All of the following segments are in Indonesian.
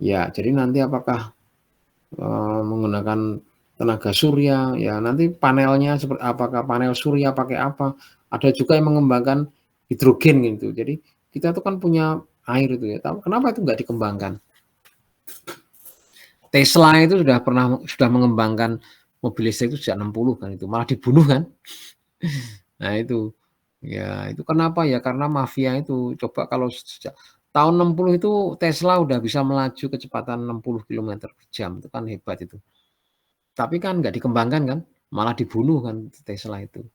Ya, jadi nanti apakah menggunakan tenaga surya, ya nanti panelnya seperti apakah panel surya pakai apa. Ada juga yang mengembangkan hidrogen gitu. Jadi kita tuh kan punya air itu ya. Kenapa itu nggak dikembangkan? Tesla itu sudah mengembangkan mobil listrik itu sejak 60 kan itu, malah dibunuh kan. Nah itu, ya itu kenapa ya, karena mafia itu. Coba kalau sejak tahun 60 itu Tesla udah bisa melaju kecepatan 60 kilometer per jam, itu kan hebat itu. Tapi kan nggak dikembangkan kan, malah dibunuh kan Tesla itu.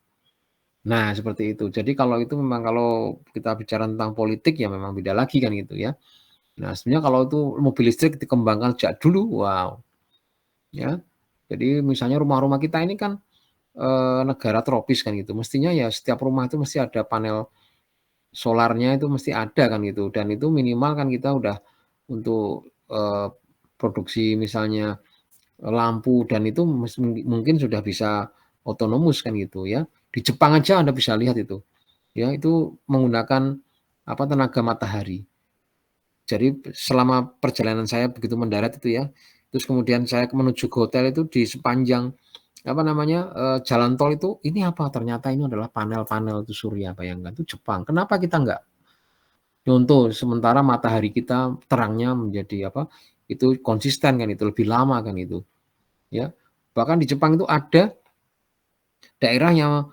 Nah seperti itu. Jadi kalau itu memang kalau kita bicara tentang politik ya memang beda lagi kan gitu ya. Nah sebenarnya kalau itu mobil listrik dikembangkan sejak dulu, wow, ya. Jadi misalnya rumah-rumah kita ini kan negara tropis kan gitu. Mestinya ya setiap rumah itu mesti ada panel solarnya, itu mesti ada kan gitu. Dan itu minimal kan kita udah untuk produksi misalnya lampu dan itu mungkin sudah bisa otonomus kan gitu ya. Di Jepang aja Anda bisa lihat itu. Ya, itu menggunakan apa tenaga matahari. Jadi selama perjalanan saya begitu mendarat itu ya, terus kemudian saya menuju ke hotel itu di sepanjang apa namanya, jalan tol itu, ini apa, ternyata ini adalah panel-panel itu surya, bayangkan, itu Jepang. Kenapa kita nggak nyontoh, sementara matahari kita terangnya menjadi apa, itu konsisten kan itu, lebih lama kan itu, ya. Bahkan di Jepang itu ada daerah yang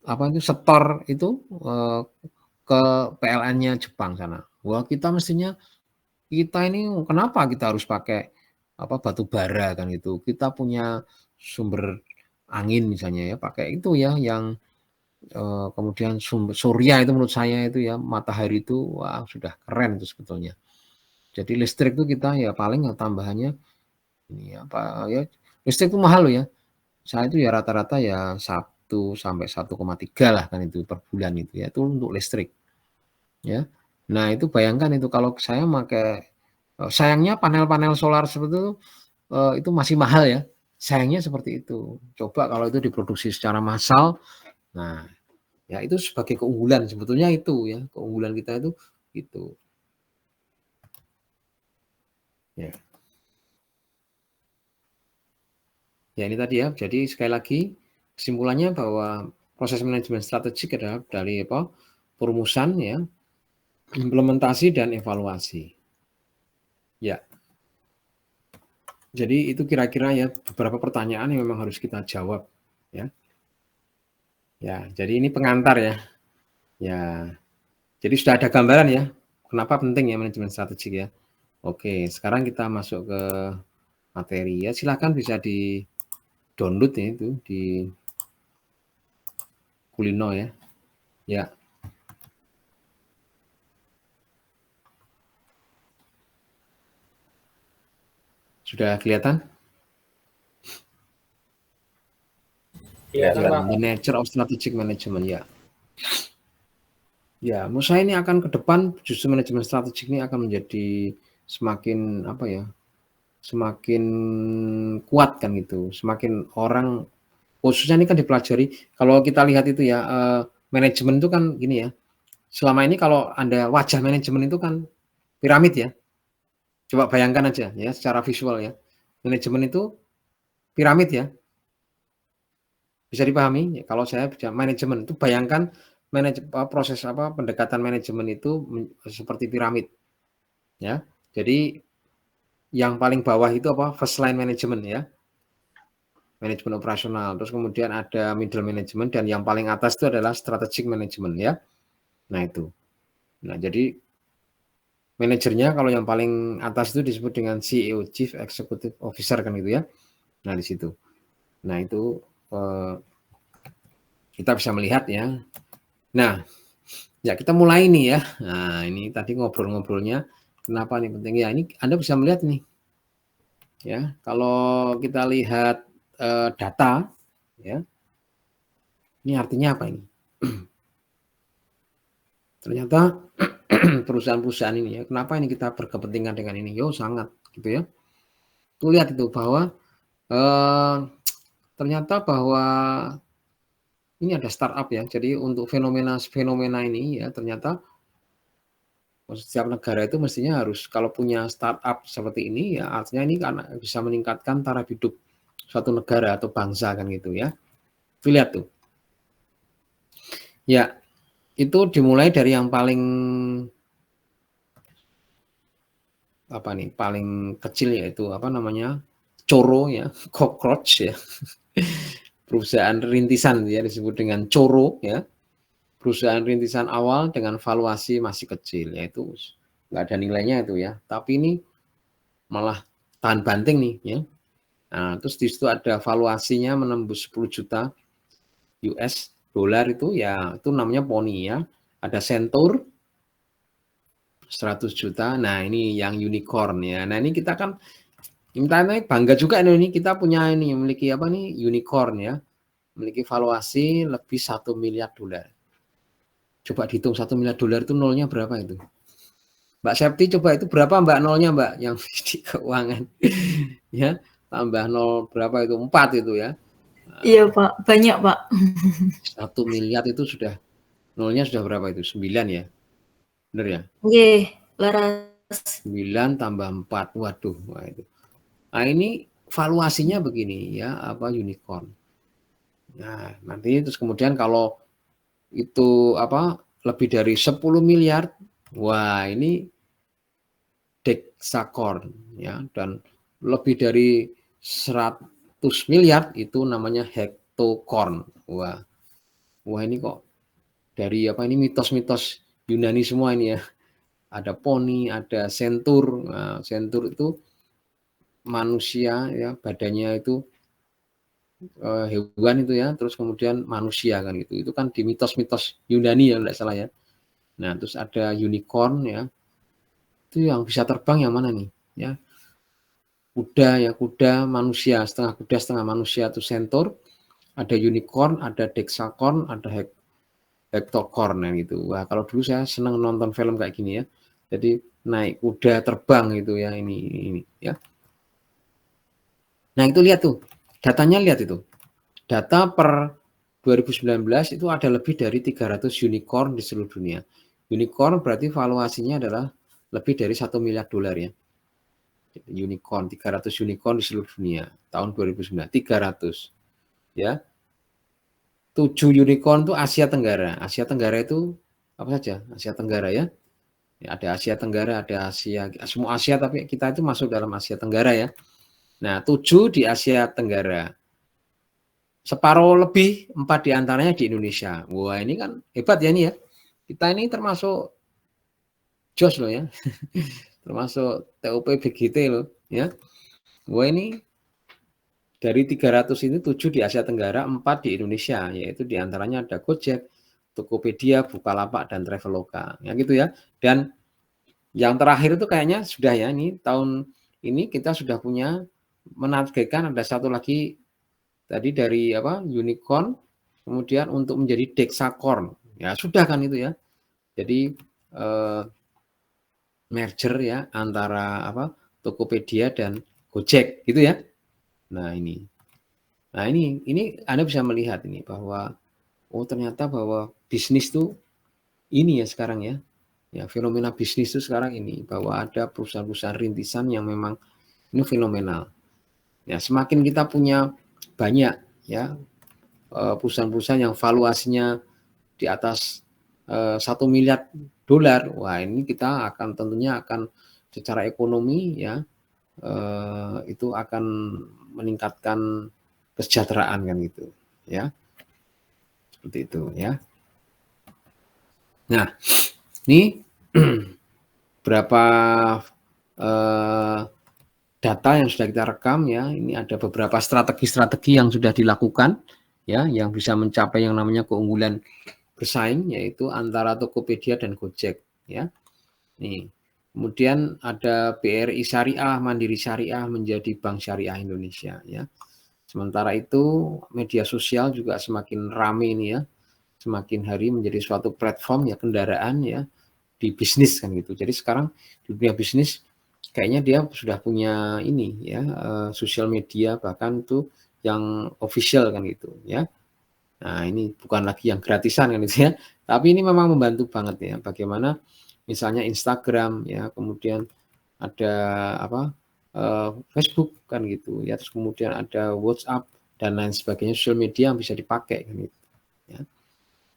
apa itu, setor itu, ke PLN-nya Jepang sana. Wah, kita mestinya kita ini kenapa kita harus pakai apa, batu bara kan itu. Kita punya sumber angin misalnya ya, pakai itu ya yang kemudian sumber surya itu menurut saya itu ya, matahari itu wah sudah keren itu sebetulnya. Jadi listrik itu kita ya paling ya tambahannya ini apa ya, listrik itu mahal loh ya. Saya itu ya rata-rata ya 1 sampai 1,3 lah kan itu per bulan itu ya, itu untuk listrik ya. Nah itu bayangkan itu kalau saya pakai sayangnya panel-panel solar seperti itu masih mahal ya. Sayangnya seperti itu. Coba kalau itu diproduksi secara massal, nah ya itu sebagai keunggulan sebetulnya itu ya, keunggulan kita itu itu. Ya. Ya ini tadi ya. Jadi sekali lagi kesimpulannya bahwa proses manajemen strategik adalah dari apa? Perumusan ya, implementasi dan evaluasi. Ya. Jadi itu kira-kira ya beberapa pertanyaan yang memang harus kita jawab ya. Ya, jadi ini pengantar ya. Ya. Jadi sudah ada gambaran ya. Kenapa penting ya manajemen strategik ya. Oke, sekarang kita masuk ke materi ya. Silakan bisa di-download ya itu di Kulino ya. Ya, sudah kelihatan? Iya, Ya, Pak. The Nature of Strategic Management ya. Ya, menurut saya ini akan ke depan justru manajemen strategik ini akan menjadi semakin apa ya? Semakin kuat kan gitu. Semakin orang khususnya ini kan dipelajari kalau kita lihat itu ya manajemen itu kan gini ya. Selama ini kalau Anda wajah manajemen itu kan piramid ya. Coba bayangkan aja ya secara visual ya. Manajemen itu piramid ya. Bisa dipahami? Ya, kalau saya bicara manajemen itu bayangkan proses apa pendekatan manajemen itu seperti piramid ya. Jadi yang paling bawah itu apa? First line management ya. Manajemen operasional. Terus kemudian ada middle management dan yang paling atas itu adalah strategic management ya. Nah itu. Nah, jadi manajernya kalau yang paling atas itu disebut dengan CEO, Chief Executive Officer kan gitu ya. Nah, di situ. Nah, itu kita bisa melihat ya. Nah, ya kita mulai nih ya. Nah, ini tadi ngobrol-ngobrolnya kenapa nih penting ya. Ini Anda bisa melihat nih. Ya, kalau kita lihat data ya. Ini artinya apa ini? Ternyata perusahaan-perusahaan ini ya, kenapa ini kita berkepentingan dengan ini? Yo, sangat gitu ya. Tuh lihat itu bahwa eh, ternyata bahwa ini ada startup ya. Jadi untuk fenomena-fenomena ini ya ternyata Setiap negara itu mestinya harus kalau punya startup seperti ini ya artinya ini karena bisa meningkatkan taraf hidup suatu negara atau bangsa kan gitu ya. Tuh lihat tuh. Ya, itu dimulai dari yang paling apa nih, paling kecil yaitu apa namanya? Coro ya, cockroach ya. Perusahaan rintisan ya disebut dengan Coro ya. Perusahaan rintisan awal dengan valuasi masih kecil yaitu nggak ada nilainya itu ya. Tapi ini malah tahan banting nih ya. Nah, terus di situ ada valuasinya menembus 10 juta US dollar itu ya itu namanya poni ya. Ada Centaur 100 juta. Nah, ini yang unicorn ya. Nah, ini kita kan ini bangga juga ini kita punya ini memiliki apa nih unicorn ya. Memiliki valuasi lebih 1 miliar dolar. Coba dihitung 1 miliar dolar itu nolnya berapa itu? Mbak Septi coba itu berapa Mbak nolnya Mbak yang di keuangan ya tambah nol berapa itu 4 itu ya. Iya Pak, banyak Pak. 1 miliar itu sudah nolnya sudah berapa itu? 9 ya? Bener ya? Oke, laras. 9 tambah 4, waduh. Wah itu. Nah ini valuasinya begini ya, apa unicorn. Nah nanti terus kemudian kalau itu apa lebih dari 10 miliar, wah ini dexacorn ya dan lebih dari 100 miliar itu namanya hectocorn. Wah ini kok dari apa ini mitos-mitos Yunani semua ini ya. Ada poni, ada centaur. Nah, centaur itu manusia ya, badannya itu hewan itu ya, terus kemudian manusia kan gitu. Itu kan di mitos-mitos Yunani ya enggak salah ya. Nah, terus ada unicorn ya. Itu yang bisa terbang yang mana nih? Ya. Kuda ya, kuda manusia, setengah manusia itu centaur. Ada unicorn, ada dexacorn, ada hectocorn yang gitu. Wah, kalau dulu saya senang nonton film kayak gini ya. Jadi naik kuda terbang gitu ya ini ya. Nah, itu lihat tuh. Datanya lihat itu. Data per 2019 itu ada lebih dari 300 unicorn di seluruh dunia. Unicorn berarti valuasinya adalah lebih dari 1 miliar dolar ya. Unicorn, 300 unicorn di seluruh dunia tahun 2009. 300 ya. 7 unicorn itu Asia Tenggara. Asia Tenggara itu apa saja? Asia Tenggara ya. Ya, ada Asia Tenggara, ada Asia, semua Asia tapi kita itu masuk dalam Asia Tenggara ya. Nah, 7 di Asia Tenggara. Separuh lebih 4 diantaranya di Indonesia. Wah, ini kan hebat ya ini ya. Kita ini termasuk jos loh ya. Termasuk TOP BGT loh ya. Wah, ini dari 300 ini 7 di Asia Tenggara, 4 di Indonesia, yaitu diantaranya ada Gojek, Tokopedia, Bukalapak, dan Traveloka. Ya gitu ya. Dan yang terakhir itu kayaknya sudah ya, ini tahun ini kita sudah punya menargetkan ada satu lagi tadi dari apa unicorn, kemudian untuk menjadi dexacorn. Ya sudah kan itu ya. Jadi merger ya antara apa Tokopedia dan Gojek gitu ya. Nah ini Anda bisa melihat ini bahwa oh ternyata bahwa bisnis tuh ini ya sekarang ya. Ya fenomena bisnis itu sekarang ini bahwa ada perusahaan-perusahaan rintisan yang memang ini fenomenal. Ya semakin kita punya banyak ya perusahaan-perusahaan yang valuasinya di atas 1 miliar dolar, wah ini kita akan tentunya akan secara ekonomi ya itu akan meningkatkan kesejahteraan kan gitu ya seperti itu ya. Nah ini berapa data yang sudah kita rekam ya. Ini ada beberapa strategi-strategi yang sudah dilakukan ya, yang bisa mencapai yang namanya keunggulan bersaing yaitu antara Tokopedia dan Gojek ya. Nih. Kemudian ada BRI Syariah, Mandiri Syariah menjadi Bank Syariah Indonesia ya. Sementara itu media sosial juga semakin ramai ini ya. Semakin hari menjadi suatu platform ya kendaraan ya di bisnis kan gitu. Jadi sekarang di dunia bisnis kayaknya dia sudah punya ini ya sosial media bahkan tuh yang official kan gitu ya. Nah ini bukan lagi yang gratisan kan gitu ya, tapi ini memang membantu banget ya bagaimana misalnya Instagram ya, kemudian ada apa, Facebook kan gitu ya, terus kemudian ada WhatsApp dan lain sebagainya, sosial media yang bisa dipakai kan gitu ya.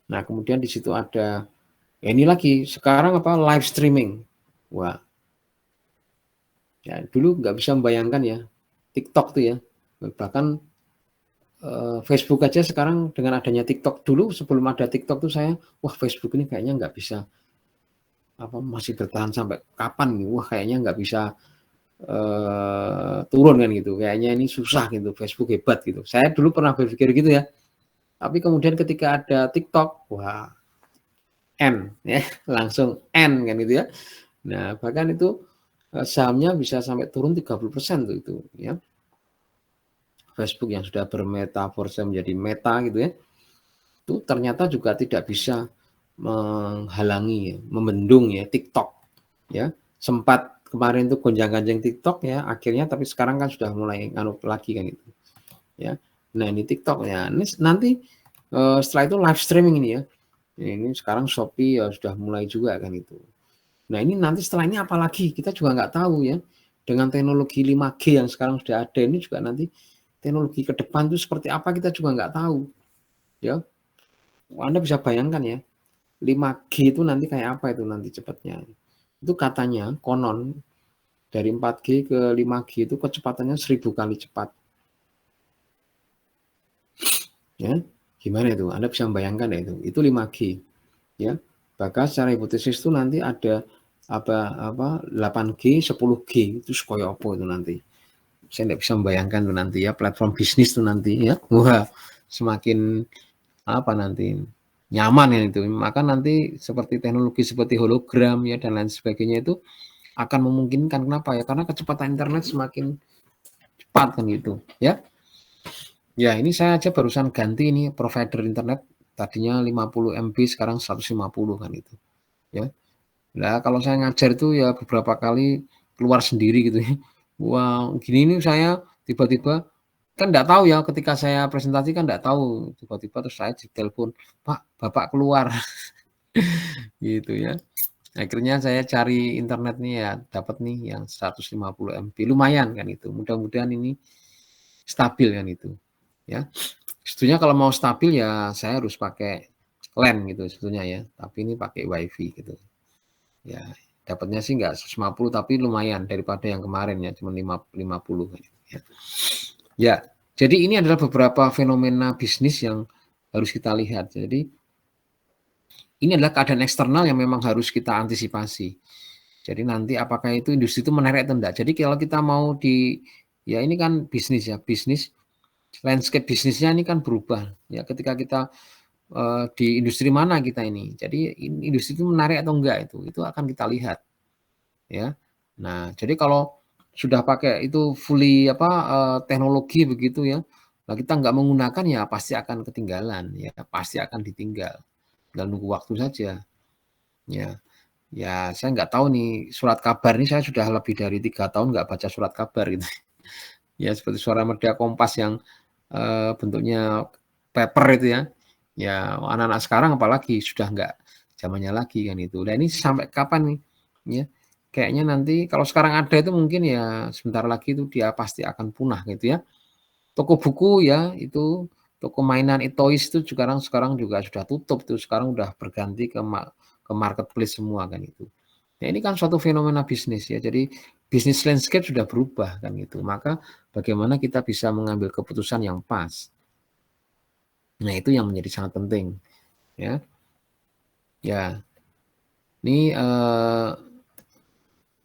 Nah, kemudian di situ ada ya ini lagi sekarang apa, live streaming. Wah, ya dulu nggak bisa membayangkan ya, TikTok tuh ya, bahkan Facebook aja sekarang dengan adanya TikTok. Dulu sebelum ada TikTok tuh saya, wah Facebook ini kayaknya nggak bisa, apa, masih bertahan sampai kapan nih, wah kayaknya nggak bisa turun kan gitu, kayaknya ini susah gitu, Facebook hebat gitu. Saya dulu pernah berpikir gitu ya, tapi kemudian ketika ada TikTok, wah N ya, langsung N kan gitu ya. Nah, bahkan itu sahamnya bisa sampai turun 30% tuh itu ya. Facebook yang sudah bermetaforse menjadi meta gitu ya, itu ternyata juga tidak bisa menghalangi ya, membendung ya TikTok ya. Sempat kemarin itu gonjang-ganjing TikTok ya, akhirnya tapi sekarang kan sudah mulai nganu lagi kan itu ya. Nah, ini TikTok ya. Ini nanti setelah itu live streaming ini ya. Ini sekarang Shopee ya sudah mulai juga kan itu. Nah, ini nanti setelah ini apalagi kita juga nggak tahu ya. Dengan teknologi 5G yang sekarang sudah ada ini juga nanti teknologi ke depan itu seperti apa kita juga nggak tahu ya. Anda bisa bayangkan ya, 5G itu nanti kayak apa itu nanti cepatnya. Itu katanya konon dari 4G ke 5G itu kecepatannya 1000 kali cepat. Ya, gimana itu? Anda bisa membayangkan ya itu 5G. Ya. Bahkan secara hipotesis itu nanti ada apa 8G, 10G itu koyo apa itu nanti. Saya tidak bisa membayangkan tuh nanti ya, platform bisnis tuh nanti ya. Wah, semakin apa nanti nyaman ya itu. Maka nanti seperti teknologi seperti hologram ya dan lain sebagainya itu akan memungkinkan. Kenapa ya? Karena kecepatan internet semakin cepat kan gitu ya. Ya, ini saya aja barusan ganti ini provider internet, tadinya 50 MB sekarang 150 kan itu ya. Nah, kalau saya ngajar itu ya beberapa kali keluar sendiri gitu ya. Wah, gini ini saya tiba-tiba kan enggak tahu ya, ketika saya presentasi kan enggak tahu, tiba-tiba terus saya ditelepon, "Pak, Bapak keluar." Gitu ya. Akhirnya saya cari internet nih ya, dapat nih yang 150 MB, lumayan kan itu. Mudah-mudahan ini stabil kan itu, ya. Sebetulnya kalau mau stabil ya saya harus pakai LAN gitu sebetulnya ya, tapi ini pakai WiFi gitu. Ya, dapatnya sih nggak 150 tapi lumayan daripada yang kemarin ya, cuma 50 ya. Ya, jadi ini adalah beberapa fenomena bisnis yang harus kita lihat. Jadi ini adalah keadaan eksternal yang memang harus kita antisipasi. Jadi nanti apakah itu industri itu menarik atau enggak. Jadi kalau kita mau ya ini kan bisnis ya, bisnis landscape bisnisnya ini kan berubah ya ketika kita di industri mana kita ini. Jadi industri itu menarik atau enggak itu akan kita lihat ya. Nah, jadi kalau sudah pakai itu fully apa teknologi begitu ya, nah kita nggak menggunakan ya pasti akan ketinggalan ya, pasti akan ditinggal. Tinggal nunggu waktu saja. Ya. Ya, saya nggak tahu nih surat kabar ini saya sudah lebih dari 3 tahun nggak baca surat kabar gitu. Ya seperti Suara Media Kompas yang bentuknya paper itu ya. Ya anak-anak sekarang apalagi sudah nggak zamannya lagi kan itu. Nah ini sampai kapan nih ya? Kayaknya nanti kalau sekarang ada itu mungkin ya sebentar lagi itu dia pasti akan punah gitu ya. Toko buku ya itu, toko mainan e-toys itu sekarang juga sudah tutup tuh, sekarang udah berganti ke marketplace semua kan itu. Nah ini kan suatu fenomena bisnis ya, jadi bisnis landscape sudah berubah kan gitu. Maka bagaimana kita bisa mengambil keputusan yang pas. Nah itu yang menjadi sangat penting ya. Ya, ini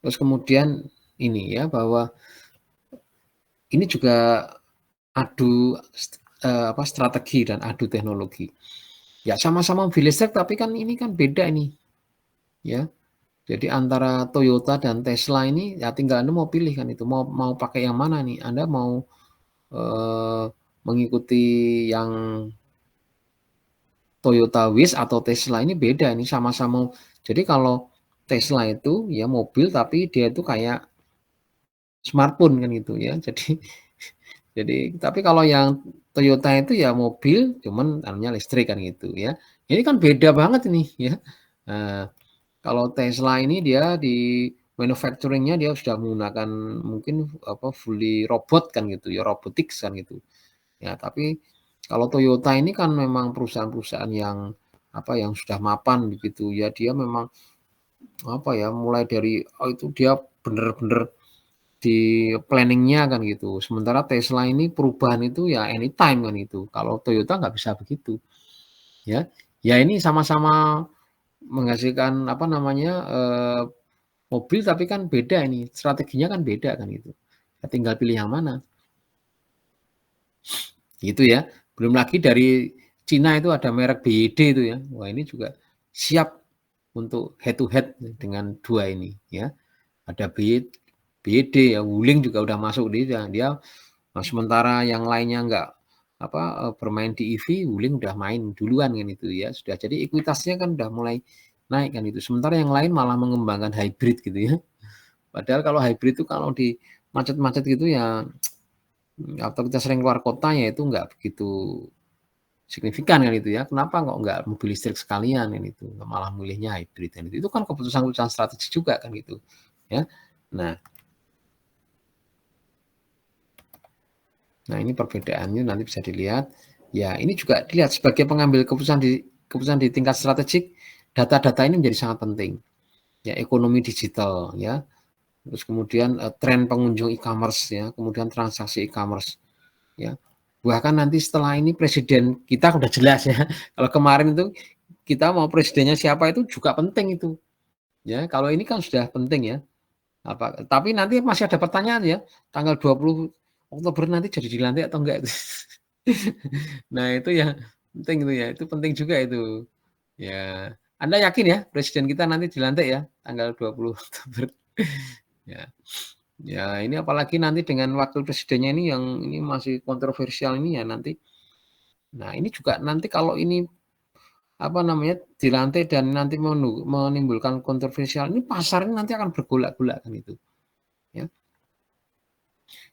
terus kemudian ini ya bahwa ini juga adu strategi dan adu teknologi. Ya sama-sama mobil listrik tapi kan ini kan beda ini ya. Jadi antara Toyota dan Tesla ini ya tinggal Anda mau pilih kan itu, mau pakai yang mana nih? Anda mau mengikuti yang Toyota Wish atau Tesla ini beda ini sama-sama. Jadi kalau Tesla itu ya mobil tapi dia itu kayak smartphone kan gitu ya. Jadi tapi kalau yang Toyota itu ya mobil cuman anunya listrik kan gitu ya. Ini kan beda banget ini ya. Nah, Kalau Tesla ini dia di manufacturing-nya dia sudah menggunakan mungkin fully robot kan gitu ya, robotics kan gitu. Ya, tapi kalau Toyota ini kan memang perusahaan-perusahaan yang yang sudah mapan begitu ya, dia memang mulai dari itu dia bener-bener di planning-nya kan gitu. Sementara Tesla ini perubahan itu ya anytime kan gitu. Kalau Toyota nggak bisa begitu, ya. Ya ini sama-sama menghasilkan mobil tapi kan beda ini, strateginya kan beda kan gitu. Ya tinggal pilih yang mana. Gitu ya. Belum lagi dari Cina itu ada merek BYD itu ya. Wah, ini juga siap untuk head to head dengan dua ini ya. Ada BYD ya, Wuling juga udah masuk dia. Sementara yang lainnya enggak bermain di EV, Wuling udah main duluan kan itu ya. Sudah jadi ekuitasnya kan udah mulai naik kan itu. Sementara yang lain malah mengembangkan hybrid gitu ya. Padahal kalau hybrid itu kalau di macet-macet gitu ya, atau kita sering keluar kota ya itu enggak begitu signifikan kan itu ya. Kenapa kok enggak mobil listrik sekalian kan itu, malah milihnya hybrid kan itu. Itu kan keputusan-keputusan strategis juga kan gitu ya. Nah, ini perbedaannya nanti bisa dilihat. Ya, ini juga dilihat sebagai pengambil keputusan di tingkat strategik, data-data ini menjadi sangat penting. Ya, ekonomi digital ya. Terus kemudian tren pengunjung e-commerce ya, kemudian transaksi e-commerce ya. Bahkan nanti setelah ini presiden kita udah jelas ya. Kalau kemarin itu kita mau presidennya siapa itu juga penting itu. Ya, kalau ini kan sudah penting ya. Tapi nanti masih ada pertanyaan ya, tanggal 20 Oktober nanti jadi dilantik atau enggak itu. Nah, itu yang penting itu ya, itu penting juga itu. Ya, Anda yakin ya presiden kita nanti dilantik ya tanggal 20 Oktober? Ya. Ya, ini apalagi nanti dengan wakil presidennya ini yang ini masih kontroversial ini ya nanti. Nah, ini juga nanti kalau ini dilantik dan nanti menimbulkan kontroversial, ini pasarnya nanti akan bergolak-golak kan itu. Ya.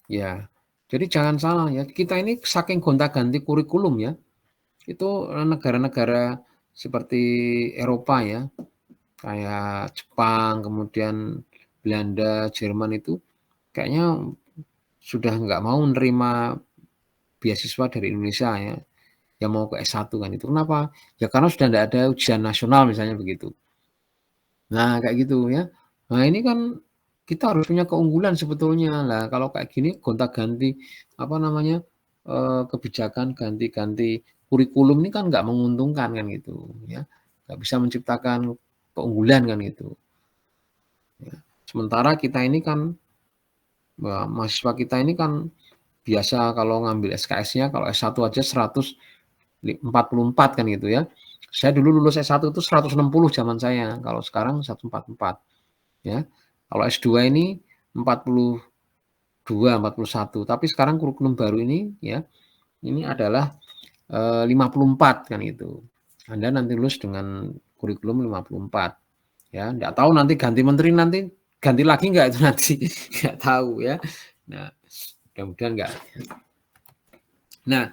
Ya. Jadi jangan salah ya, kita ini saking gonta-ganti kurikulum ya. Itu negara-negara seperti Eropa ya, kayak Jepang, kemudian Belanda, Jerman itu kayaknya sudah nggak mau menerima beasiswa dari Indonesia ya, yang mau ke S1 kan itu. Kenapa? Ya karena sudah nggak ada ujian nasional misalnya begitu. Nah, kayak gitu ya. Nah, ini kan kita harus punya keunggulan sebetulnya. Lah, kalau kayak gini gonta-ganti kebijakan, ganti-ganti kurikulum ini kan nggak menguntungkan kan gitu ya. Nggak bisa menciptakan keunggulan kan gitu. Ya. Sementara kita ini kan mahasiswa kita ini kan biasa kalau ngambil SKS-nya kalau S1 aja 144 kan gitu ya. Saya dulu lulus S1 itu 160 zaman saya, kalau sekarang 144 ya. Kalau S2 ini 42, 41, tapi sekarang kurikulum baru ini ya, ini adalah 54 kan itu. Anda nanti lulus dengan kurikulum 54 ya. Enggak tahu nanti ganti menteri nanti ganti lagi enggak itu nanti, enggak tahu ya. Nah, mudah-mudahan enggak. Nah,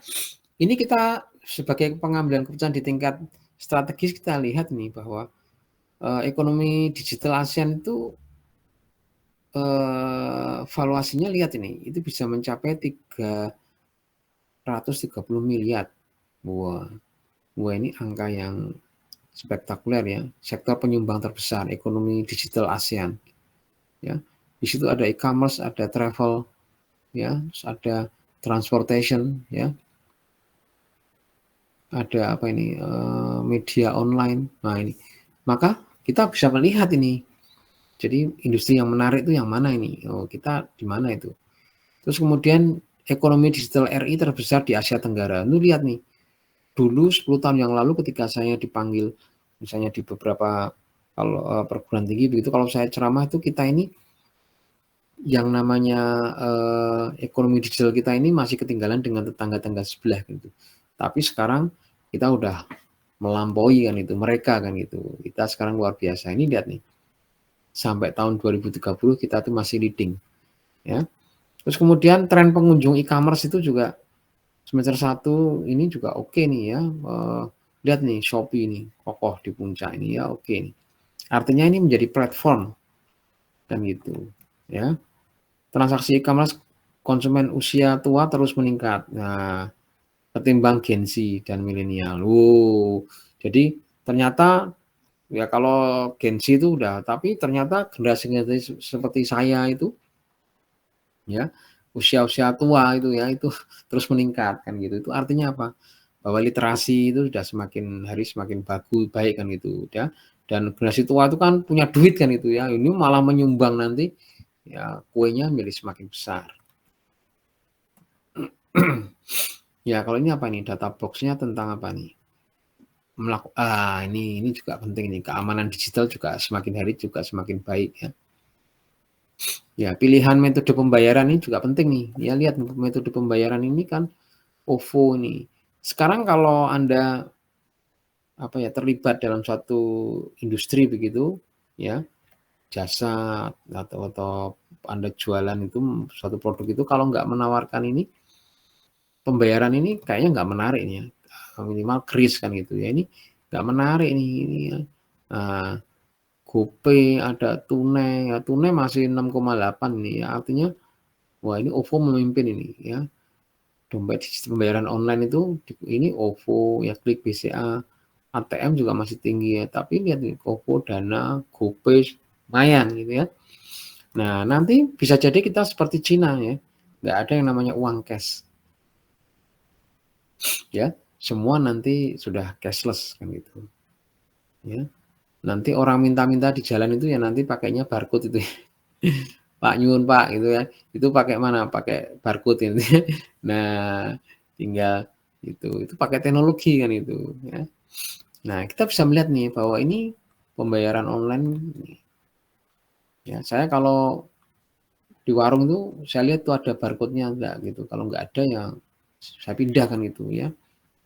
ini kita sebagai pengambilan keputusan di tingkat strategis kita lihat nih bahwa ekonomi digital ASEAN itu valuasinya lihat ini, itu bisa mencapai 330 miliar. Wah, ini angka yang spektakuler ya. Sektor penyumbang terbesar ekonomi digital ASEAN. Ya, di situ ada e-commerce, ada travel, ya, terus ada transportation, ya, ada media online. Nah ini, maka kita bisa melihat ini. Jadi industri yang menarik itu yang mana ini? Oh, kita di mana itu? Terus kemudian ekonomi digital RI terbesar di Asia Tenggara. Lu lihat nih, dulu 10 tahun yang lalu ketika saya dipanggil, misalnya di beberapa perguruan tinggi begitu, kalau saya ceramah itu kita ini yang namanya ekonomi digital kita ini masih ketinggalan dengan tetangga-tetangga sebelah gitu. Tapi sekarang kita udah melampaui kan itu mereka kan gitu. Kita sekarang luar biasa. Ini lihat nih. Sampai tahun 2030 kita tuh masih leading. Ya. Terus kemudian tren pengunjung e-commerce itu juga semester 1 ini juga oke nih ya. Lihat nih Shopee nih kokoh di puncak ini ya oke nih. Artinya ini menjadi platform kan gitu ya. Transaksi e-commerce konsumen usia tua terus meningkat. Nah, ketimbang Gen Z dan milenial. Jadi ternyata ya kalau Gen Z itu udah, tapi ternyata generasi seperti saya itu ya usia-usia tua itu ya itu terus meningkat kan gitu. Itu artinya apa? Bahwa literasi itu sudah semakin hari semakin baik kan gitu ya. Dan generasi tua itu kan punya duit kan itu ya. Ini malah menyumbang nanti ya kuenya menjadi semakin besar. Ya kalau ini apa nih data box-nya tentang apa nih? Ini juga penting nih, keamanan digital juga semakin hari juga semakin baik ya. Ya, pilihan metode pembayaran ini juga penting nih. Ya, lihat metode pembayaran ini kan OVO nih. Sekarang kalau Anda terlibat dalam suatu industri begitu ya, jasa atau Anda jualan itu suatu produk itu kalau nggak menawarkan ini pembayaran ini kayaknya nggak menarik nih ya. Minimal kris kan gitu ya. Ini nggak menarik nih ini ya. Nah, GoPay ada tunai, ya tunai masih 6,8 nih ya. Artinya wah ini OVO memimpin ini ya. Dompet pembayaran online itu ini OVO ya, Klik BCA, ATM juga masih tinggi ya. Tapi lihat nih OVO, Dana, GoPay lumayan gitu ya. Nah, nanti bisa jadi kita seperti Cina ya. Nggak ada yang namanya uang cash. Ya, semua nanti sudah cashless kan gitu. Ya. Nanti orang minta-minta di jalan itu ya nanti pakainya barcode itu. Pak nyuwun Pak gitu ya. Itu pakai mana? Pakai barcode ini. Nah, tinggal itu pakai teknologi kan itu ya. Nah, kita bisa melihat nih bahwa ini pembayaran online ya. Saya kalau di warung itu saya lihat tuh ada barcode-nya enggak gitu. Kalau enggak ada ya saya pindah kan gitu ya.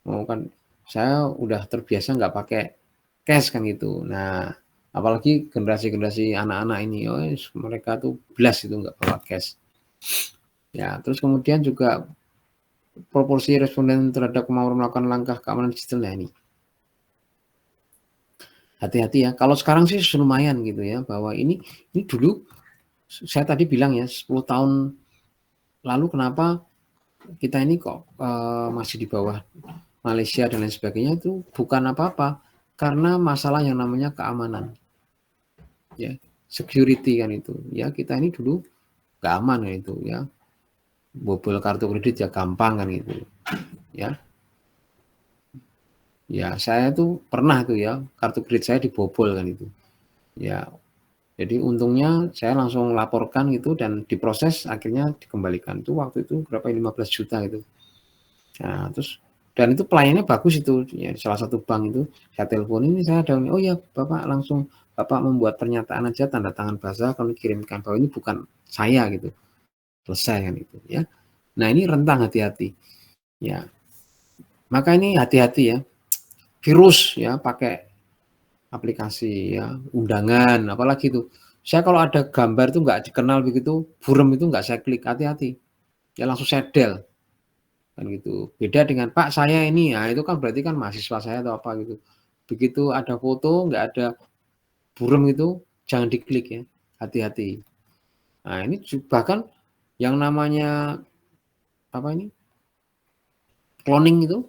Mau kan saya udah terbiasa nggak pakai cash kan gitu. Nah, apalagi generasi-generasi anak-anak ini, mereka tuh belas itu nggak bawa cash. Ya, terus kemudian juga proporsi responden terhadap kemauan melakukan langkah keamanan digital ini. Hati-hati ya. Kalau sekarang sih lumayan gitu ya, bahwa ini dulu saya tadi bilang ya 10 tahun lalu kenapa kita ini kok masih di bawah Malaysia dan lain sebagainya itu bukan apa-apa karena masalah yang namanya keamanan ya, security kan itu ya. Kita ini dulu nggak aman kan itu ya, bobol kartu kredit ya gampang kan itu ya. Ya saya tuh pernah tuh ya kartu kredit saya dibobol kan itu ya. Jadi untungnya saya langsung laporkan gitu dan diproses akhirnya dikembalikan. Itu waktu itu berapa 15 juta gitu. Nah, terus dan itu pelayannya bagus itu ya, salah satu bank itu saya telepon ini saya ada oh ya Bapak langsung Bapak membuat pernyataan aja tanda tangan basah kalau kirimkan bahwa ini bukan saya gitu. Selesai kan itu ya. Nah, ini rentang hati-hati. Ya. Maka ini hati-hati ya. Virus ya pakai aplikasi ya, undangan apalagi itu. Saya kalau ada gambar itu nggak dikenal begitu, burem itu nggak saya klik, hati-hati. Ya langsung saya del. Kan gitu. Beda dengan Pak saya ini ya itu kan berarti kan mahasiswa saya atau apa gitu. Begitu ada foto nggak ada burem itu jangan diklik ya, hati-hati. Nah ini bahkan yang namanya apa ini cloning itu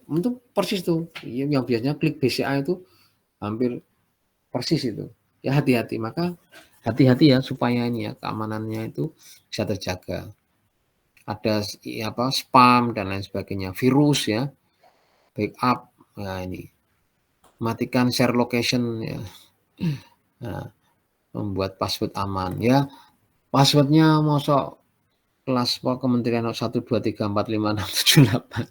persis tuh yang biasanya klik BCA itu hampir persis itu ya. Hati-hati, maka hati-hati ya supaya ini ya keamanannya itu bisa terjaga. Ada spam dan lain sebagainya, virus ya, backup. Nah ini matikan share location ya. Nah, membuat password aman ya. Passwordnya mosok kelas kementerian 123456788.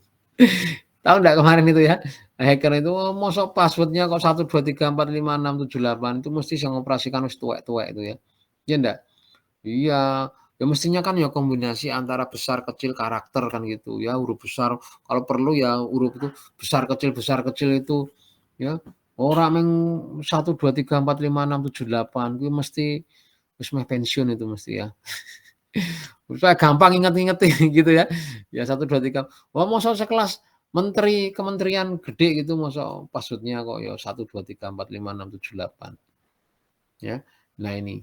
Tahu enggak kemarin itu ya, hacker itu mosok passwordnya kok 123456788 itu mesti yang operasikan wis tuwek-tuwek itu ya. Iya enggak? Iya, ya mestinya kan ya kombinasi antara besar kecil karakter kan gitu ya, huruf besar kalau perlu ya huruf itu besar kecil itu ya. Ora meng 123456788 kuwi mesti wis meh pensiun itu mesti ya. Supaya gampang inget-inget gitu ya. Ya 1, 2, 3. Wah masa sekelas menteri kementerian gede gitu masa password-nya kok ya 1, 2, 3, 4, 5, 6, 7, 8. ya. Nah ini,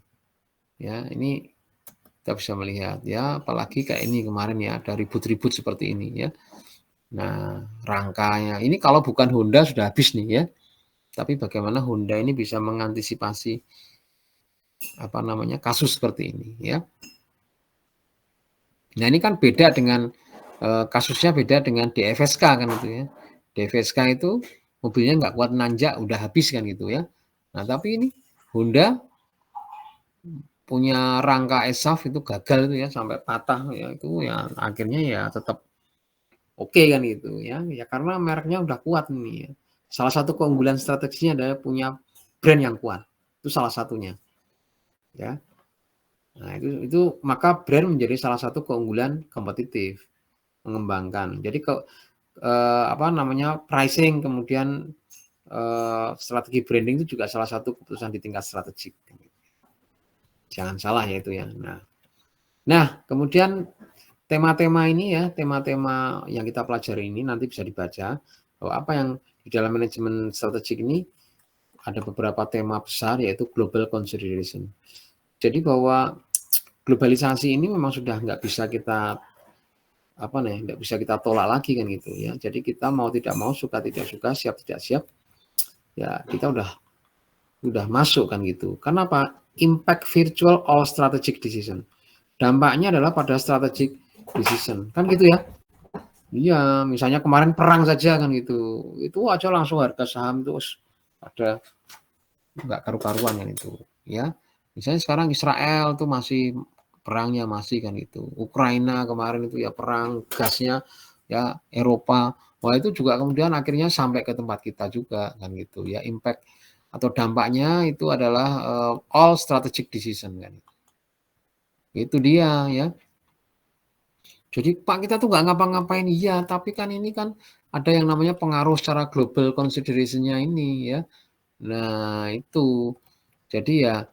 ya ini kita bisa melihat ya, apalagi kayak ini kemarin ya ada ribut-ribut seperti ini ya. Nah rangkanya ini kalau bukan Honda sudah habis nih ya. Tapi bagaimana Honda ini bisa mengantisipasi apa namanya kasus seperti ini ya. Nah ini kan beda dengan kasusnya beda dengan DFSK kan itu ya. DFSK itu mobilnya nggak kuat nanjak udah habis kan gitu ya. Nah tapi ini Honda punya rangka ESAF itu gagal itu ya sampai patah ya, itu ya akhirnya ya tetap oke kan gitu ya. Ya karena mereknya udah kuat nih ya. Salah satu keunggulan strategisnya adalah punya brand yang kuat. Itu salah satunya. Ya. Nah, itu maka brand menjadi salah satu keunggulan kompetitif, mengembangkan. Jadi apa namanya pricing kemudian strategi branding itu juga salah satu keputusan di tingkat strategik. Jangan salah ya itu ya. Nah, kemudian tema-tema ini ya, tema-tema yang kita pelajari ini nanti bisa dibaca bahwa apa yang di dalam manajemen strategik ini ada beberapa tema besar yaitu global consideration. Jadi bahwa globalisasi ini memang sudah nggak bisa kita apa nih, nggak bisa kita tolak lagi kan gitu ya. Jadi kita mau tidak mau, suka tidak suka, siap tidak siap, ya kita udah masuk kan gitu. Karena apa? Impact virtual all strategic decision. Dampaknya adalah pada strategic decision kan gitu ya. Iya, misalnya kemarin perang saja kan gitu, itu aja langsung harga saham itu ada nggak karu-karuan kan itu ya. Misalnya sekarang Israel tuh masih perangnya masih kan itu. Ukraina kemarin itu ya perang gasnya ya Eropa. Wah itu juga kemudian akhirnya sampai ke tempat kita juga kan gitu ya. Impact atau dampaknya itu adalah all strategic decision kan. Itu dia ya. Jadi Pak kita tuh nggak ngapa-ngapain iya, tapi kan ini kan ada yang namanya pengaruh secara global consideration-nya ini ya. Nah itu. Jadi ya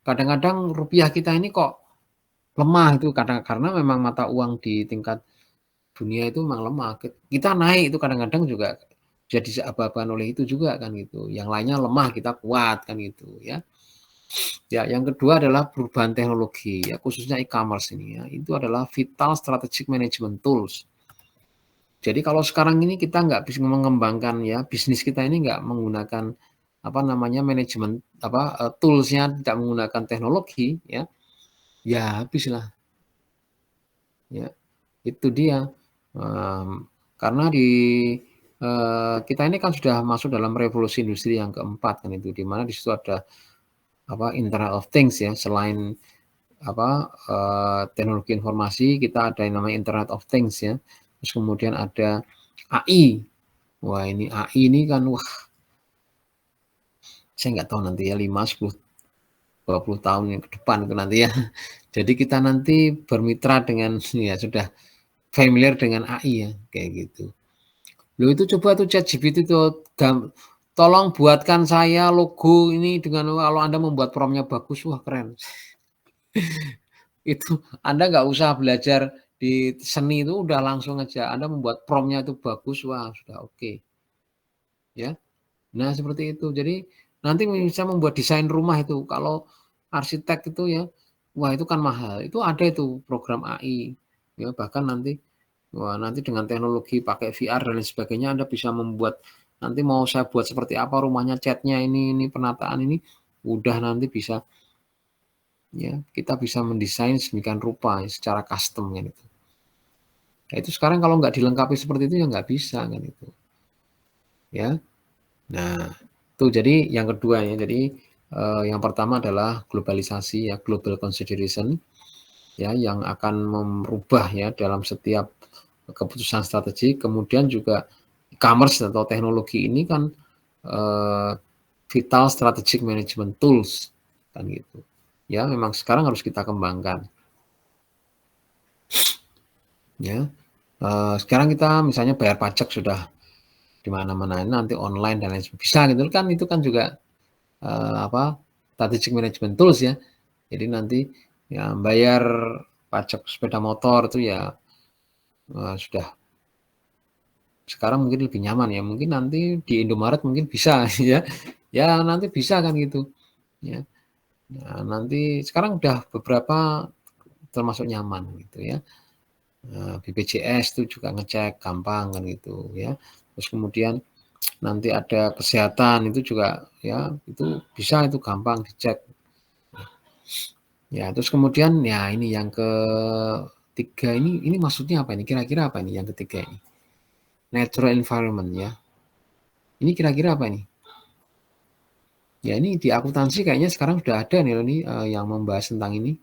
kadang-kadang rupiah kita ini kok lemah itu kadang karena memang mata uang di tingkat dunia itu memang lemah. Kita naik itu kadang-kadang juga jadi seababan oleh itu juga kan gitu. Yang lainnya lemah kita kuat kan gitu ya. Ya, yang kedua adalah perubahan teknologi ya khususnya e-commerce ini ya. Itu adalah vital strategic management tools. Jadi kalau sekarang ini kita nggak bisa mengembangkan ya bisnis kita ini nggak menggunakan apa namanya manajemen apa toolsnya tidak menggunakan teknologi ya habislah ya itu dia karena kita ini kan sudah masuk dalam revolusi industri yang keempat kan itu di mana di situ ada apa Internet of Things ya selain apa teknologi informasi kita ada yang namanya Internet of Things ya terus kemudian ada AI wah ini AI ini kan wah saya nggak tahu nanti ya 5, 10, 20 tahun yang ke depan itu nanti ya. Jadi kita nanti bermitra dengan ya sudah familiar dengan AI ya kayak gitu. Loh itu coba tuh ChatGPT itu tolong buatkan saya logo ini dengan kalau Anda membuat prompt-nya bagus wah keren. Itu Anda nggak usah belajar di seni itu udah langsung aja Anda membuat prompt-nya itu bagus wah sudah oke. Ya. Nah, seperti itu. Jadi nanti bisa membuat desain rumah itu. Kalau arsitek itu ya, wah itu kan mahal. Itu ada itu program AI. Ya, bahkan nanti wah nanti dengan teknologi pakai VR dan lain sebagainya Anda bisa membuat nanti mau saya buat seperti apa rumahnya catnya ini penataan ini udah nanti bisa ya kita bisa mendesain sedemikian rupa ya, secara custom kan itu. Nah, itu sekarang kalau nggak dilengkapi seperti itu ya nggak bisa kan itu. Ya. Nah, itu jadi yang kedua ya. Jadi yang pertama adalah globalisasi ya, global consideration ya yang akan merubah ya dalam setiap keputusan strategi. Kemudian juga e-commerce atau teknologi ini kan vital strategic management tools kan gitu. Ya, memang sekarang harus kita kembangkan. Ya. Sekarang kita misalnya bayar pajak sudah di mana-mana nanti online dan lain sebagainya bisa gitu kan itu kan juga apa strategic management tools ya. Jadi nanti ya bayar pajak sepeda motor itu ya sudah sekarang mungkin lebih nyaman ya. Mungkin nanti di Indomaret mungkin bisa ya. Ya nanti bisa kan gitu. Ya. Nah, nanti sekarang udah beberapa termasuk nyaman gitu ya. BPJS itu juga ngecek gampang kan gitu ya. Terus kemudian nanti ada kesehatan itu juga ya itu bisa itu gampang dicek. Ya, terus kemudian ya ini yang ketiga ini maksudnya apa ini? Kira-kira apa ini yang ketiga ini? Natural environment ya. Ini kira-kira apa ini? Ya ini di akuntansi kayaknya sekarang sudah ada nih yang membahas tentang ini.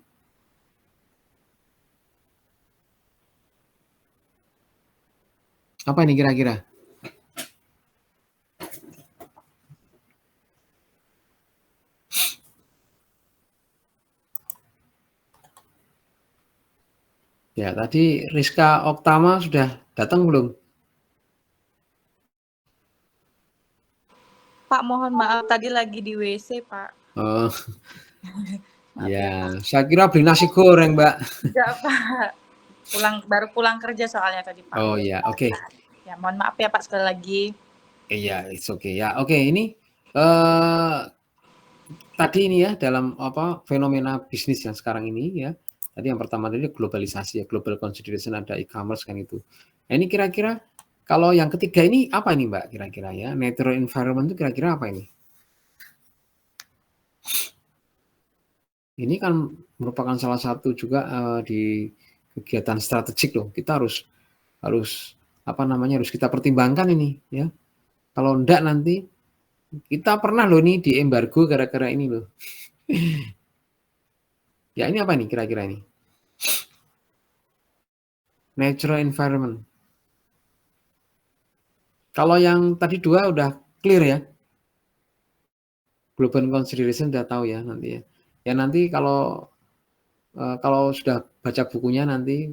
Apa ini kira-kira? Ya, tadi Rizka Oktama sudah datang belum? Pak, mohon maaf tadi lagi di WC, Pak. Oh, Maaf ya. Saya kira beli nasi goreng, Mbak. Enggak, Pak. Baru pulang kerja soalnya tadi, Pak. Oh ya, oke. Ya, mohon maaf ya, Pak, sekali lagi. Iya, it's okay ya. Oke, ini tadi ini ya dalam fenomena bisnis yang sekarang ini ya. Tadi yang pertama tadi globalisasi ya, global consideration, ada e-commerce kan itu. Nah, ini kira-kira kalau yang ketiga ini apa ini Mbak kira-kira ya? Natural environment itu kira-kira apa ini? Ini kan merupakan salah satu juga di kegiatan strategik loh. Kita harus harus kita pertimbangkan ini ya. Kalau enggak nanti kita pernah loh nih di embargo gara-gara ini loh. Ya ini apa nih kira-kira ini? Natural environment. Kalau yang tadi dua udah clear ya. Global consideration udah tahu ya nanti ya. Ya nanti kalau sudah baca bukunya nanti,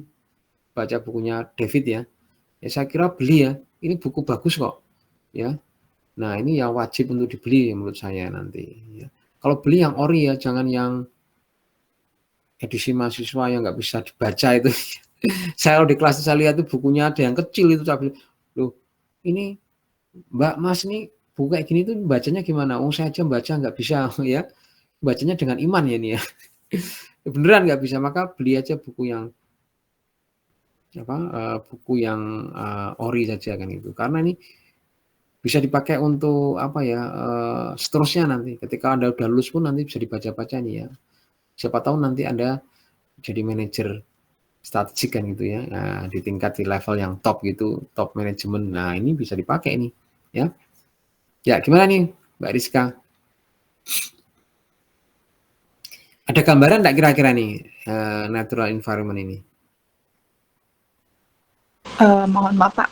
baca bukunya David ya. Ya saya kira beli ya. Ini buku bagus kok. Ya. Nah ini yang wajib untuk dibeli menurut saya nanti. Ya. Kalau beli yang ori ya, jangan yang edisi mahasiswa yang nggak bisa dibaca itu. Saya di kelas saya lihat itu bukunya ada yang kecil itu, saya bilang, loh ini Mbak Mas nih buku kayak gini tuh bacanya gimana? Oh saya aja baca nggak bisa ya, bacanya dengan iman ya ini ya. Beneran nggak bisa, maka beli aja buku yang ori saja kan itu. Karena ini bisa dipakai untuk seterusnya nanti. Ketika Anda udah lulus pun nanti bisa dibaca-baca nih ya. Siapa tahu nanti Anda jadi manajer strategik kan gitu ya. Nah, di tingkat di level yang top gitu, top manajemen. Nah, ini bisa dipakai nih, ya. Ya, gimana nih, Mbak Rizka? Ada gambaran enggak kira-kira nih natural environment ini? Mohon maaf, Pak.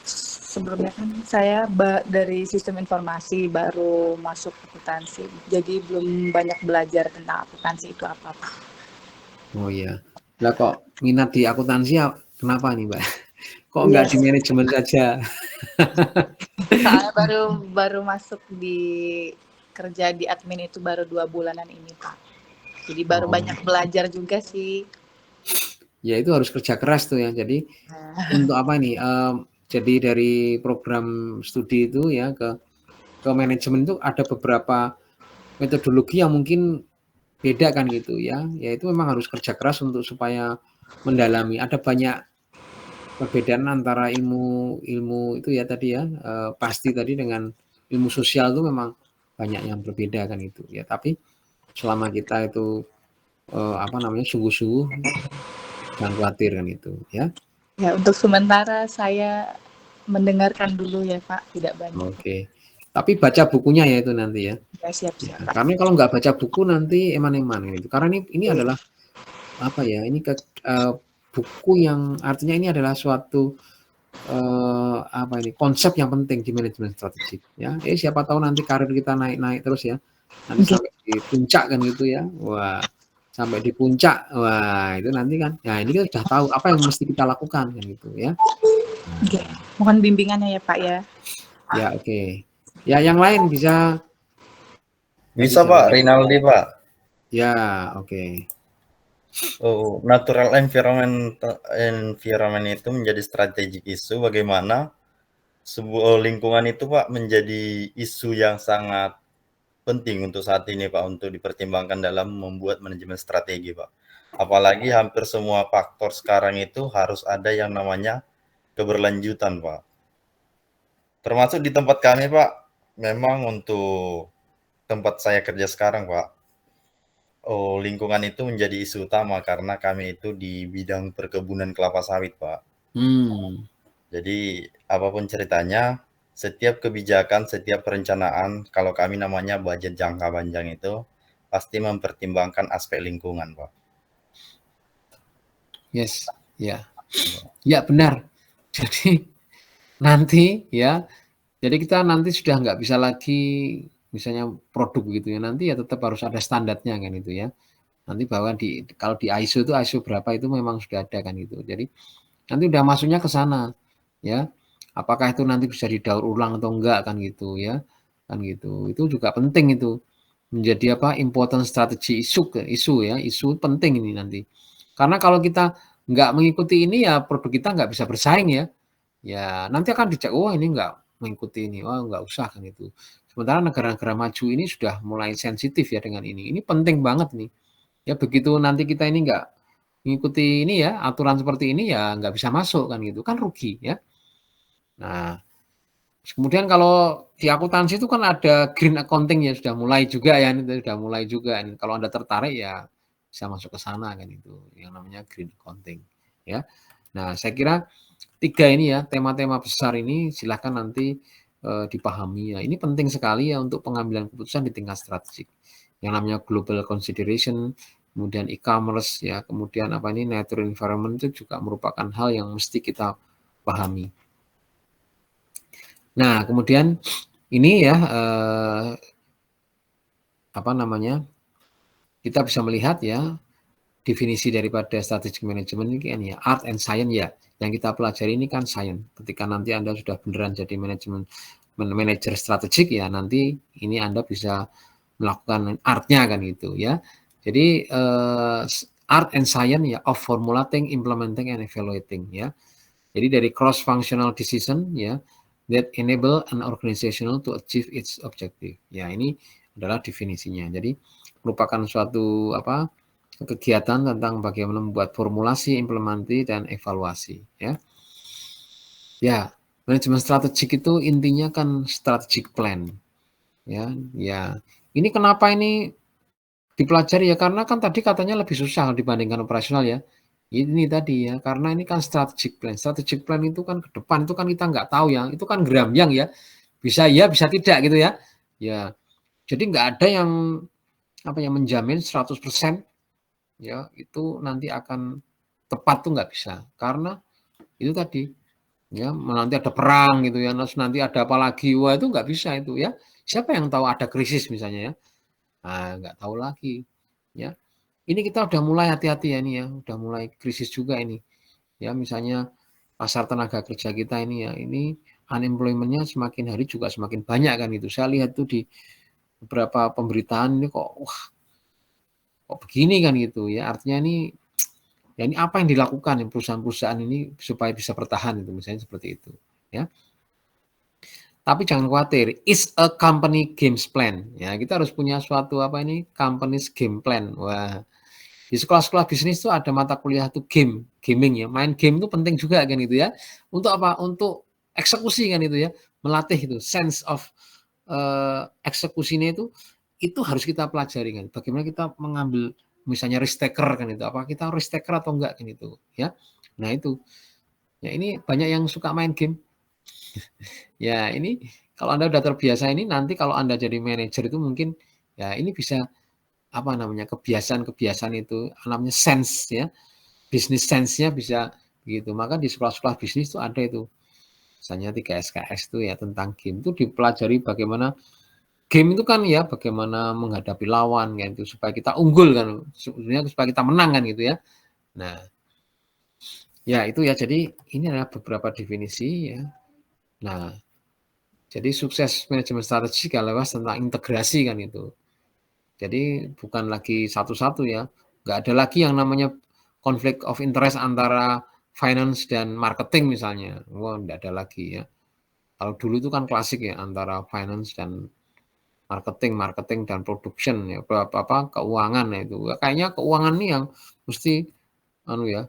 Sebelumnya kan saya dari sistem informasi baru masuk akuntansi, jadi belum banyak belajar tentang akuntansi itu apa, Pak. Oh iya. Lah kok minat di akuntansi kenapa nih, Mbak? Kok enggak di manajemen saja? Soalnya baru masuk di kerja di admin itu baru 2 bulanan ini, Pak. Jadi baru banyak belajar juga sih. Ya itu harus kerja keras tuh ya. Jadi untuk apa nih? Jadi dari program studi itu ya ke manajemen itu ada beberapa metodologi yang mungkin beda kan gitu ya. Ya itu memang harus kerja keras untuk supaya mendalami. Ada banyak perbedaan antara ilmu itu ya tadi ya, pasti tadi dengan ilmu sosial itu memang banyak yang berbeda kan itu ya. Tapi selama kita itu sungguh-sungguh jangan khawatir kan itu ya. Ya, untuk sementara saya mendengarkan dulu ya, Pak, tidak banyak. Oke. Tapi baca bukunya ya itu nanti ya. Ya, siap-siap, Pak. Karena kalau nggak baca buku nanti eman-eman gitu. Karena ini adalah buku yang artinya ini adalah suatu konsep yang penting di manajemen strategik ya. Siapa tahu nanti karir kita naik terus ya. Nanti sampai di puncak kan gitu ya. Wah, sampai di puncak. Wah, itu nanti kan. Nah, ini kita sudah tahu apa yang mesti kita lakukan kan gitu ya. Oke. Mohon bimbingannya ya, Pak ya. Ya, oke. Ya, yang lain bisa Pak, Rinaldi, Pak. Ya, oke. Oh, natural environment itu menjadi strategic isu bagaimana sebuah lingkungan itu Pak menjadi isu yang sangat penting untuk saat ini Pak, untuk dipertimbangkan dalam membuat manajemen strategi Pak. Apalagi hampir semua faktor sekarang itu harus ada yang namanya keberlanjutan Pak. Termasuk di tempat kami Pak, memang untuk tempat saya kerja sekarang Pak, lingkungan itu menjadi isu utama karena kami itu di bidang perkebunan kelapa sawit Pak. Jadi apapun ceritanya, setiap kebijakan, setiap perencanaan, kalau kami namanya budget jangka panjang itu, pasti mempertimbangkan aspek lingkungan Pak. Yes, ya. Ya benar. Jadi nanti ya, jadi kita nanti sudah nggak bisa lagi misalnya produk gitu ya, nanti ya tetap harus ada standarnya kan itu ya. Nanti bahwa kalau di ISO itu ISO berapa itu memang sudah ada kan itu. Jadi nanti udah masuknya ke sana ya. Apakah itu nanti bisa didaur ulang atau enggak kan gitu ya. Kan gitu. Itu juga penting itu. Menjadi apa? Important strategy isu ya. Isu penting ini nanti. Karena kalau kita nggak mengikuti ini ya produk kita nggak bisa bersaing ya. Ya nanti akan dicek, oh ini nggak mengikuti ini, oh nggak usah kan itu. Sementara negara-negara maju ini sudah mulai sensitif ya dengan ini. Ini penting banget nih. Ya begitu nanti kita ini nggak mengikuti ini ya, aturan seperti ini ya nggak bisa masuk kan gitu, kan rugi ya. Nah, kemudian kalau di akuntansi itu kan ada green accounting ya, sudah mulai juga ya, ini sudah mulai juga. Kalau Anda tertarik ya bisa masuk ke sana kan itu, yang namanya green accounting ya. Nah, saya kira 3 ini ya, tema-tema besar ini silahkan nanti dipahami ya. Ini penting sekali ya untuk pengambilan keputusan di tingkat strategik. Yang namanya global consideration, kemudian e-commerce ya, kemudian apa ini natural environment itu juga merupakan hal yang mesti kita pahami. Nah, kemudian ini ya apa namanya? Kita bisa melihat ya definisi daripada strategic management ini kan ya art and science ya. Yang kita pelajari ini kan science. Ketika nanti Anda sudah beneran jadi manajer strategik ya nanti ini Anda bisa melakukan artnya kan gitu ya. Jadi art and science ya of formulating, implementing and evaluating ya. Jadi dari cross functional decision ya that enable an organizational to achieve its objective. Ya ini adalah definisinya. Jadi merupakan suatu apa kegiatan tentang bagaimana membuat formulasi, implementasi dan evaluasi ya. Ya, manajemen strategik itu intinya kan strategic plan. Ya, ya. Ini kenapa ini dipelajari ya karena kan tadi katanya lebih susah dibandingkan operasional ya. Ini tadi ya, karena ini kan strategic plan. Strategic plan itu kan ke depan itu kan kita nggak tahu ya, itu kan gerambyang ya. Bisa ya, bisa tidak gitu ya. Ya. Jadi nggak ada yang apa yang menjamin 100% ya itu nanti akan tepat tuh nggak bisa. Karena itu tadi ya nanti ada perang gitu ya, nanti ada apa lagi, wah itu nggak bisa itu ya. Siapa yang tahu ada krisis misalnya ya? Nah, nggak tahu lagi ya. Ini kita udah mulai hati-hati ya ini ya, udah mulai krisis juga ini. Ya, misalnya pasar tenaga kerja kita ini ya, ini unemployment-nya semakin hari juga semakin banyak kan itu. Saya lihat tuh di beberapa pemberitaan ini kok begini kan gitu ya. Artinya ini ya ini apa yang dilakukan perusahaan-perusahaan ini supaya bisa bertahan itu misalnya seperti itu ya. Tapi jangan khawatir, it's a company games plan. Ya, kita harus punya suatu apa ini company's game plan. Wah, di sekolah-sekolah bisnis itu ada mata kuliah itu gaming ya. Main game itu penting juga kan gitu ya. Untuk apa? Untuk eksekusi kan itu ya. Melatih itu sense of eksekusinya itu harus kita pelajari kan. Bagaimana kita mengambil misalnya risk taker kan itu. Apa kita risk taker atau enggak kan itu ya. Nah, itu. Ya ini banyak yang suka main game. Ya ini kalau Anda udah terbiasa ini nanti kalau Anda jadi manajer itu mungkin ya ini bisa apa namanya kebiasaan-kebiasaan itu namanya sense ya bisnis sense-nya bisa begitu. Maka di sekolah-sekolah bisnis itu ada itu misalnya 3 SKS itu ya tentang game itu dipelajari bagaimana game itu kan ya bagaimana menghadapi lawan kan itu supaya kita unggul kan sebenarnya supaya kita menang kan gitu ya. Nah ya itu ya jadi ini adalah beberapa definisi ya. Nah jadi sukses manajemen strategi kalau tentang integrasi kan itu. Jadi bukan lagi satu-satu ya. Nggak ada lagi yang namanya konflik of interest antara finance dan marketing misalnya. Wah, nggak ada lagi ya. Kalau dulu itu kan klasik ya antara finance dan marketing dan production ya, keuangan ya itu. Kayaknya keuangan nih yang mesti anu ya,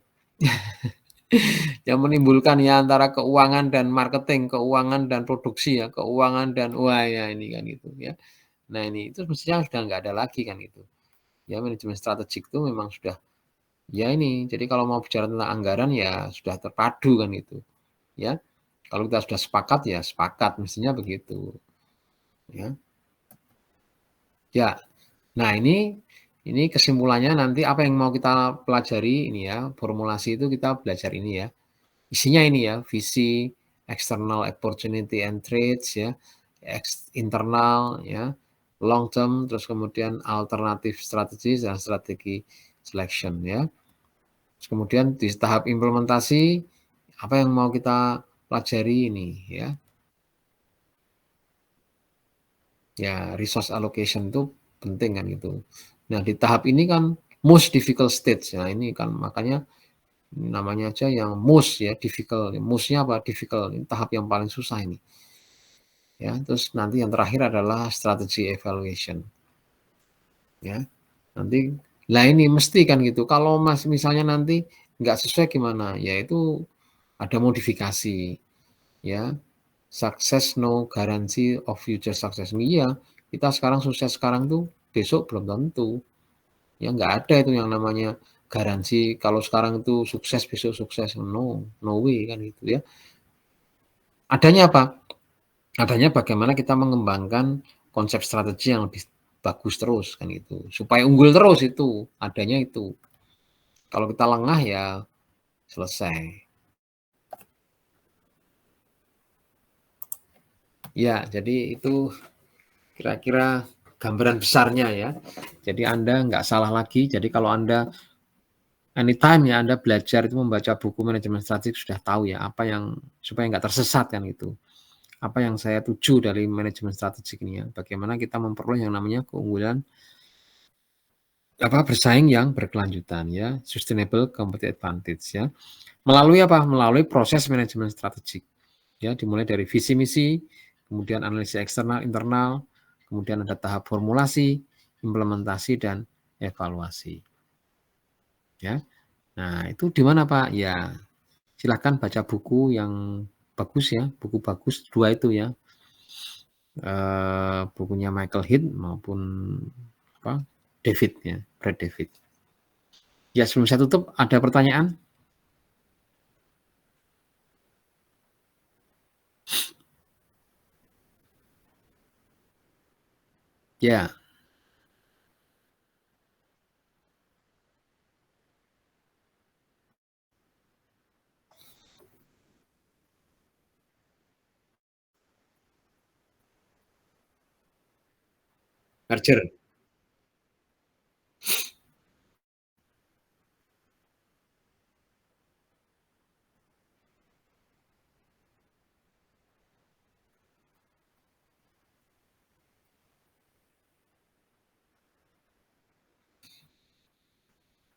yang menimbulkan ya antara keuangan dan marketing, keuangan dan produksi ya, keuangan dan wah ya ini kan itu ya. Nah ini itu mestinya sudah nggak ada lagi kan itu. Ya manajemen strategik itu memang sudah ya ini. Jadi kalau mau bicara tentang anggaran ya sudah terpadu kan itu. Ya. Kalau kita sudah sepakat ya sepakat mestinya begitu. Ya. Ya. Nah, ini kesimpulannya nanti apa yang mau kita pelajari ini ya, formulasi itu kita belajar ini ya. Isinya ini ya, visi, external opportunity and threats ya, internal ya, long term, terus kemudian alternative strategies dan strategi selection ya. Terus kemudian di tahap implementasi apa yang mau kita pelajari ini ya. Ya, resource allocation itu penting kan itu. Nah, di tahap ini kan most difficult stage. Nah, ini kan makanya namanya aja yang most ya, difficult. Most-nya apa? Difficult. Ini tahap yang paling susah ini. Ya, terus nanti yang terakhir adalah strategi evaluation. Ya. Nanti lah ini mesti kan gitu. Kalau misalnya nanti nggak sesuai gimana? Ya itu ada modifikasi. Ya. Success no guarantee of future success. Iya, kita sekarang sukses sekarang tuh besok belum tentu. Ya nggak ada itu yang namanya garansi kalau sekarang itu sukses besok sukses. No way kan gitu ya. Adanya apa? Adanya bagaimana kita mengembangkan konsep strategi yang lebih bagus terus kan itu. Supaya unggul terus itu, adanya itu. Kalau kita lengah ya selesai. Ya, jadi itu kira-kira gambaran besarnya ya. Jadi Anda nggak salah lagi. Jadi kalau Anda anytime ya Anda belajar itu membaca buku manajemen strategik sudah tahu ya apa yang supaya nggak tersesat kan itu. Apa yang saya tuju dari manajemen strategik ini ya. Bagaimana kita memperoleh yang namanya keunggulan bersaing yang berkelanjutan ya, sustainable competitive advantage ya. Melalui apa? Melalui proses manajemen strategik. Ya, dimulai dari visi misi, kemudian analisis eksternal internal, kemudian ada tahap formulasi, implementasi dan evaluasi. Ya. Nah, itu di mana Pak? Ya, silakan baca buku yang bagus ya, buku bagus dua itu ya. Bukunya Michael Heath maupun David ya, Brad David. Ya, sebelum saya tutup ada pertanyaan? Ya. Merger.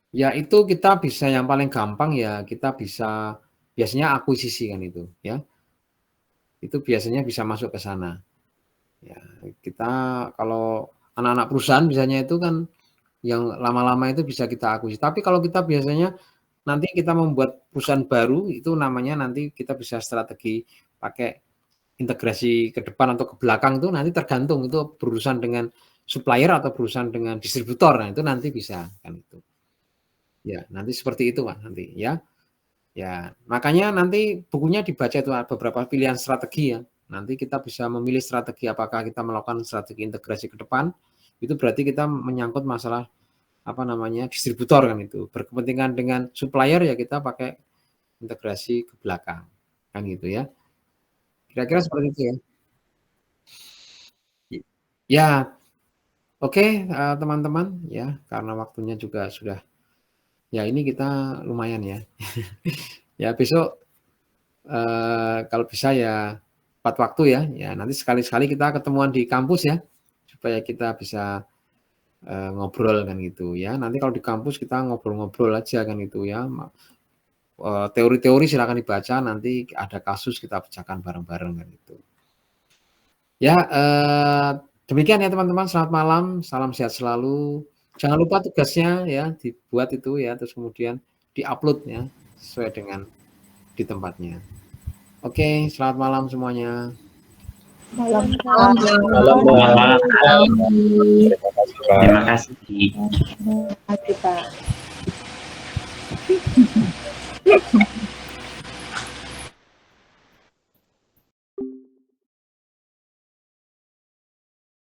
Ya itu kita bisa yang paling gampang ya kita bisa biasanya akuisisi kan itu ya. Itu biasanya bisa masuk ke sana. Ya, kita kalau anak-anak perusahaan biasanya itu kan yang lama-lama itu bisa kita akuisisi. Tapi kalau kita biasanya nanti kita membuat perusahaan baru itu namanya nanti kita bisa strategi pakai integrasi ke depan atau ke belakang itu nanti tergantung itu berurusan dengan supplier atau berurusan dengan distributor. Nah, itu nanti bisa kan itu. Ya, nanti seperti itu Pak nanti ya. Ya, makanya nanti bukunya dibaca itu beberapa pilihan strategi ya. Nanti kita bisa memilih strategi apakah kita melakukan strategi integrasi ke depan. Itu berarti kita menyangkut masalah apa namanya distributor kan itu. Berkepentingan dengan supplier ya kita pakai integrasi ke belakang. Kan gitu ya. Kira-kira seperti itu ya. Ya, oke teman-teman ya karena waktunya juga sudah ya ini kita lumayan ya. Ya besok kalau bisa ya tepat waktu ya. Ya nanti sekali-sekali kita ketemuan di kampus ya supaya kita bisa ngobrol kan gitu ya. Nanti kalau di kampus kita ngobrol-ngobrol aja kan gitu ya. Teori-teori silakan dibaca nanti ada kasus kita pecahkan bareng-bareng kan gitu. Ya Demikian ya teman-teman, selamat malam, salam sehat selalu. Jangan lupa tugasnya ya dibuat itu ya, terus kemudian diupload ya sesuai dengan di tempatnya. Oke, selamat malam semuanya. Malam. Malam, Terima kasih, Pak. terima kasih. Terima kasih, Pak.